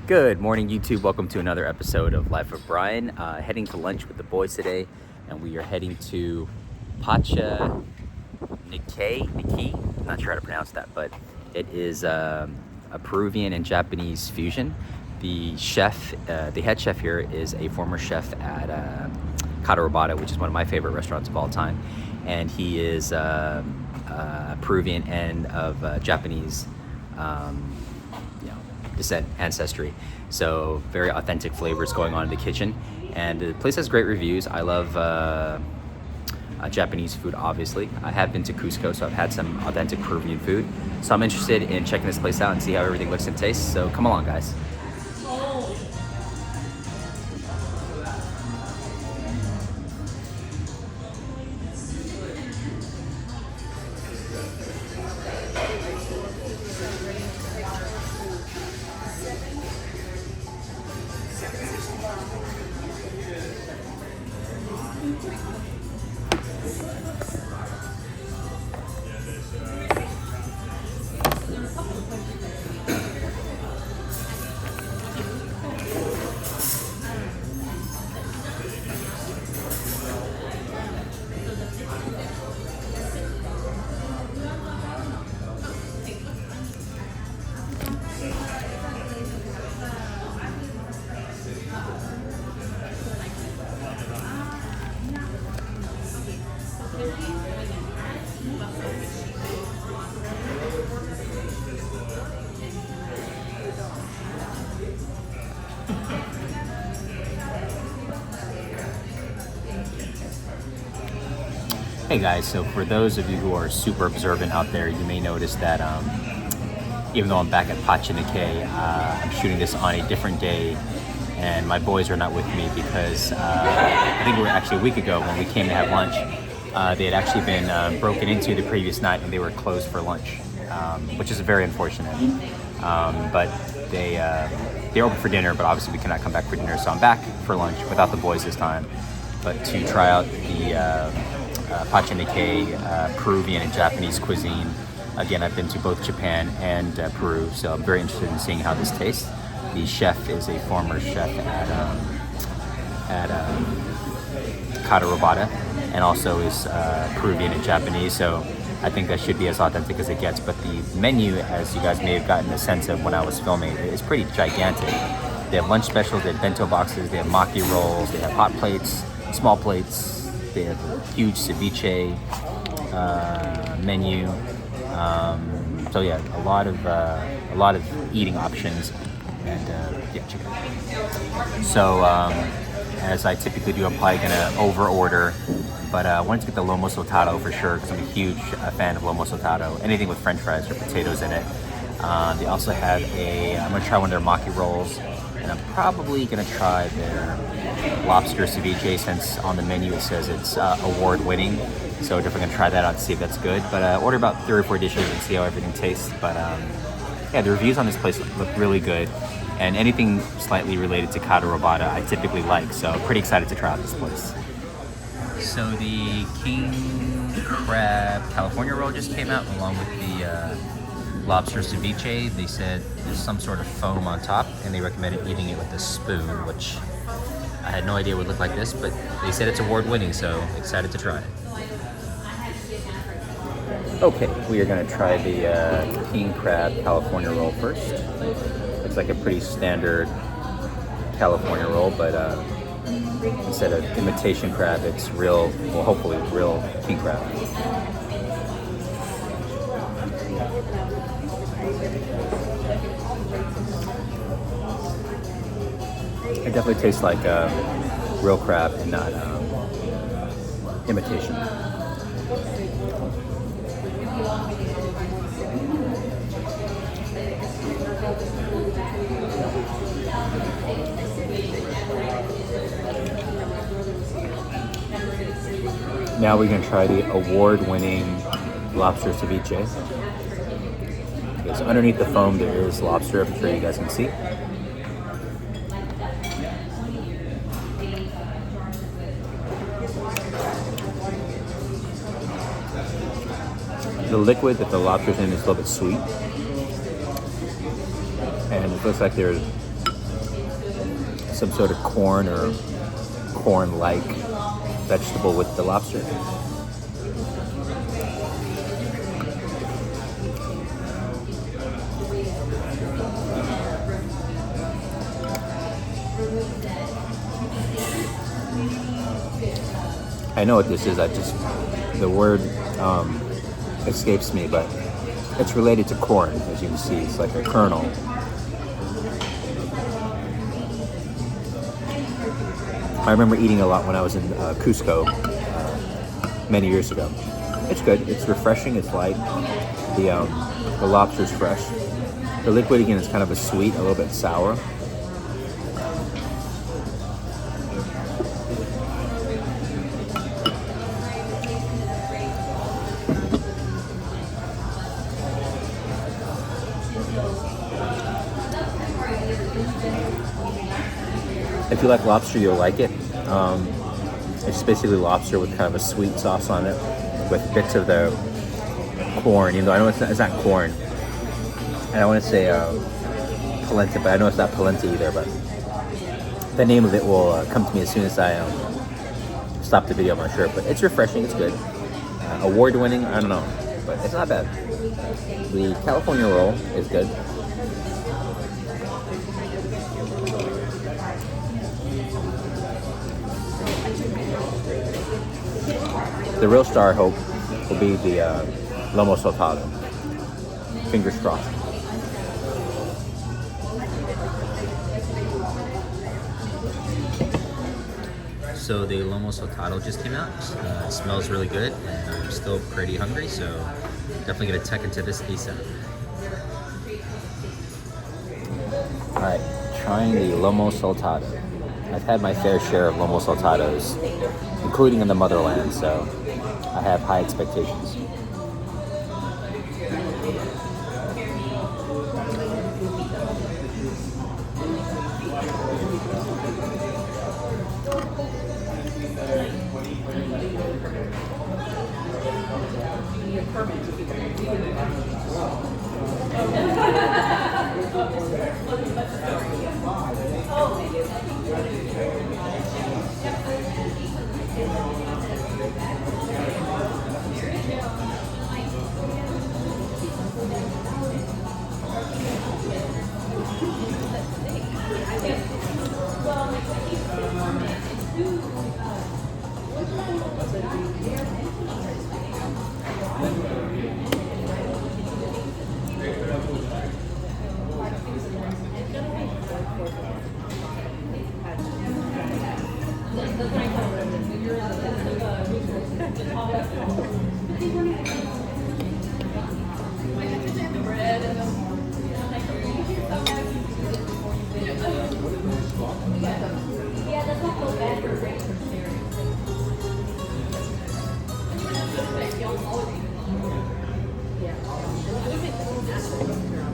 Good morning, YouTube. Welcome to another episode of Life of Brian. Heading to lunch with the boys today, and we are heading to Pacha Nikkei. Not sure how to pronounce that, but it is a Peruvian and Japanese fusion. The chef, the head chef here, is a former chef at Kata Robata, which is one of my favorite restaurants of all time, and he is Peruvian and of Japanese descent, ancestry. So very authentic flavors going on in the kitchen, and the place has great reviews. I love Japanese food, obviously. I have been to Cusco, so I've had some authentic Peruvian food. So I'm interested in checking this place out and see how everything looks and tastes. So come along, guys. Hey guys, so for those of you who are super observant out there, you may notice that even though I'm back at Pacha Nikkei, I'm shooting this on a different day, and my boys are not with me because I think it was actually a week ago when we came to have lunch. They had actually been broken into the previous night and they were closed for lunch, which is very unfortunate. But they're open for dinner, but obviously we cannot come back for dinner, so I'm back for lunch without the boys this time, but to try out the Pacha Nikkei, Peruvian and Japanese cuisine. Again, I've been to both Japan and Peru, so I'm very interested in seeing how this tastes. The chef is a former chef at Kata Robata, and also is Peruvian and Japanese, so I think that should be as authentic as it gets. But the menu, as you guys may have gotten a sense of when I was filming, is pretty gigantic. They have lunch specials, they have bento boxes, they have maki rolls, they have hot plates, small plates. They have a huge ceviche menu. So yeah, a lot of eating options, and yeah, check it out. So as I typically do, I'm probably gonna over order, but I wanted to get the lomo saltado for sure because I'm a huge fan of lomo saltado. Anything with French fries or potatoes in it. They also have I'm gonna try one of their maki rolls, and I'm probably gonna try their lobster ceviche, since on the menu it says it's award-winning. So definitely gonna try that out to see if that's good. But order about 3 or 4 dishes and see how everything tastes. But yeah, the reviews on this place look really good, and anything slightly related to Kata Robata I typically like. So I'm pretty excited to try out this place. So the king crab California roll just came out, along with the lobster ceviche. They said there's some sort of foam on top, and they recommended eating it with a spoon, which I had no idea it would look like this, but they said it's award-winning, so excited to try it. Okay, we are going to try the king crab California roll first. Looks like a pretty standard California roll, but instead of imitation crab, it's real, well, hopefully real king crab. It definitely tastes like real crab and not imitation. Now we're going to try the award-winning lobster ceviche. Okay, so underneath the foam there is lobster, I'm sure you guys can see. The liquid that the lobster's in is a little bit sweet, and it looks like there's some sort of corn or corn-like vegetable with the lobster. I know what this is. The word escapes me, but it's related to corn, as you can see. It's like a kernel. I remember eating a lot when I was in Cusco many years ago. It's good. It's refreshing. It's light. The lobster's fresh. The liquid, again, is kind of a sweet, a little bit sour. If you like lobster, you'll like it. It's basically lobster with kind of a sweet sauce on it, with bits of the corn. Even though I know it's not corn. I don't want to say polenta, but I know it's not polenta either. But the name of it will come to me as soon as I stop the video, I'm not sure. But it's refreshing. It's good. Award-winning, I don't know, but it's not bad. The California roll is good. The real star, I hope, will be the lomo saltado. Fingers crossed. So the lomo saltado just came out. It smells really good, and I'm still pretty hungry, so definitely gonna tuck into this ASAP. All right, trying the lomo saltado. I've had my fair share of lomo saltados, including in the motherland, so I have high expectations.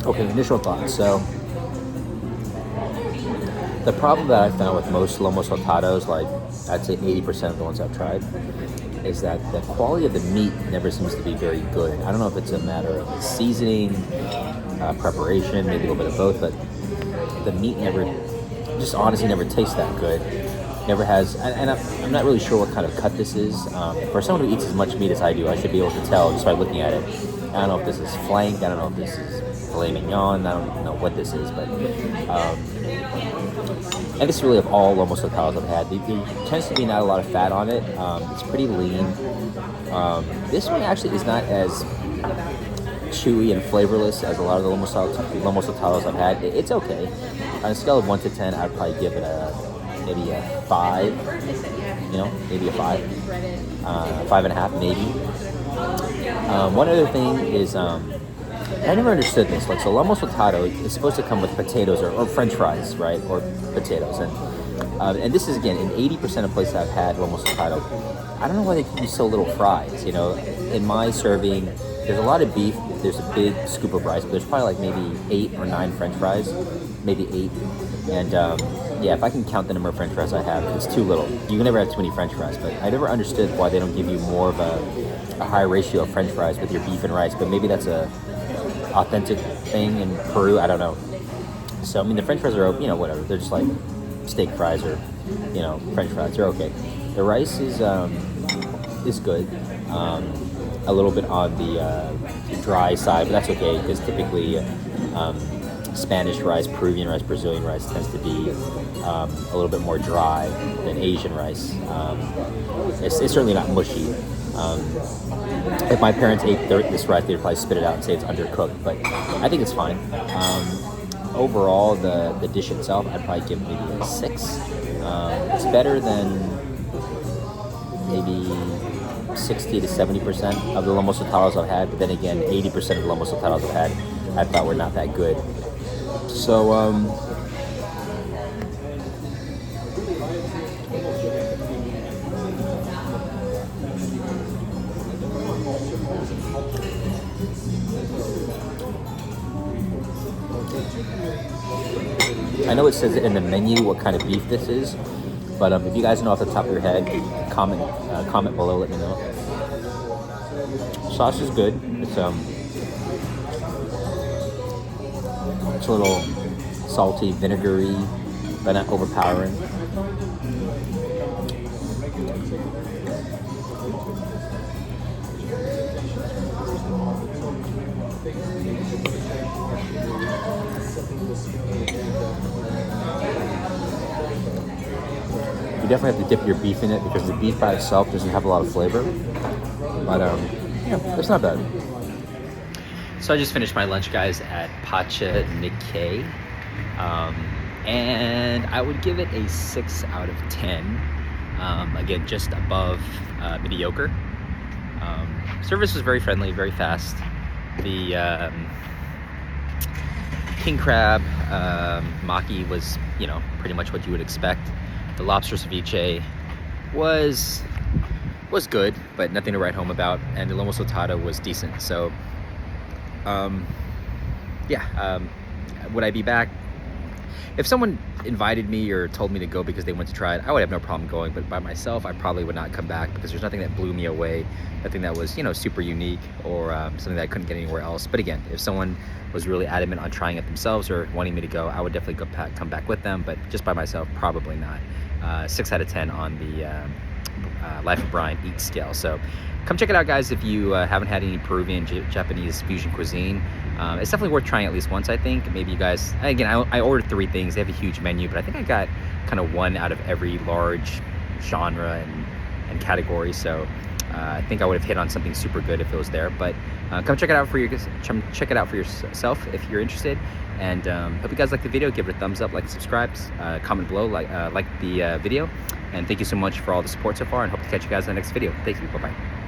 Okay, initial thoughts. So, the problem that I found with most lomo saltados, like I'd say 80% of the ones I've tried, is that the quality of the meat never seems to be very good. I don't know if it's a matter of seasoning, preparation, maybe a little bit of both, but the meat just honestly never tastes that good. Never has, and I'm not really sure what kind of cut this is. For someone who eats as much meat as I do, I should be able to tell just by looking at it. I don't know if this is flank, I don't know if this is filet mignon, I don't know what this is, but I guess really of all lomo saltados I've had, there tends to be not a lot of fat on it. It's pretty lean. This one actually is not as chewy and flavorless as a lot of the lomo saltados I've had. It's okay. On a scale of 1 to 10, I'd probably give it maybe a 5. Maybe a 5, 5.5 maybe. One other thing is, I never understood this. Like, so lomo saltado is supposed to come with potatoes or French fries, right? Or potatoes, and this is again in 80% of places I've had lomo saltado. I don't know why they give you so little fries. In my serving, there's a lot of beef. There's a big scoop of rice, but there's probably like maybe 8 or 9 French fries, maybe 8. And yeah, if I can count the number of French fries I have, it's too little. You can never have too many French fries, but I never understood why they don't give you more of a high ratio of French fries with your beef and rice. But maybe that's a authentic thing in Peru. I don't know. So I mean, the French fries are, whatever. They're just like steak fries or, you know, French fries. They're okay. The rice is good. A little bit on the dry side, but that's okay because typically Spanish rice, Peruvian rice, Brazilian rice tends to be a little bit more dry than Asian rice. It's certainly not mushy. If my parents ate this rice, they'd probably spit it out and say it's undercooked, but I think it's fine. Overall, the dish itself, I'd probably give maybe a 6. It's better than maybe 60 to 70% of the lomo saltados I've had, but then again, 80% of the lomo saltados I've had I thought were not that good. So, I know it says it in the menu what kind of beef this is, but if you guys know off the top of your head, comment below, let me know. Sauce is good. It's a little salty, vinegary, but not overpowering. You definitely have to dip your beef in it because the beef by itself doesn't have a lot of flavor. But yeah, it's not bad. So I just finished my lunch, guys, at Pacha Nikkei, and I would give it a 6 out of 10. Again, just above mediocre. Service was very friendly, very fast. The king crab maki was, you know, pretty much what you would expect. The lobster ceviche was good, but nothing to write home about. And the lomo saltado was decent. So, yeah, would I be back? If someone invited me or told me to go because they went to try it, I would have no problem going. But by myself, I probably would not come back because there's nothing that blew me away, nothing that was, you know, super unique or something that I couldn't get anywhere else. But again, if someone was really adamant on trying it themselves or wanting me to go, I would definitely come back with them. But just by myself, probably not. 6 out of 10 on the Life of Brian Eat scale. So come check it out, guys, if you haven't had any Peruvian Japanese fusion cuisine. It's definitely worth trying at least once, I think. Maybe you guys, again, I ordered 3 things. They have a huge menu, but I think I got kind of 1 out of every large genre and category. So I think I would have hit on something super good if it was there. But come check it out for yourself if you're interested. And hope you guys like the video. Give it a thumbs up, like, subscribe, comment below, like the video. And thank you so much for all the support so far, and hope to catch you guys in the next video. Thank you. Bye-bye.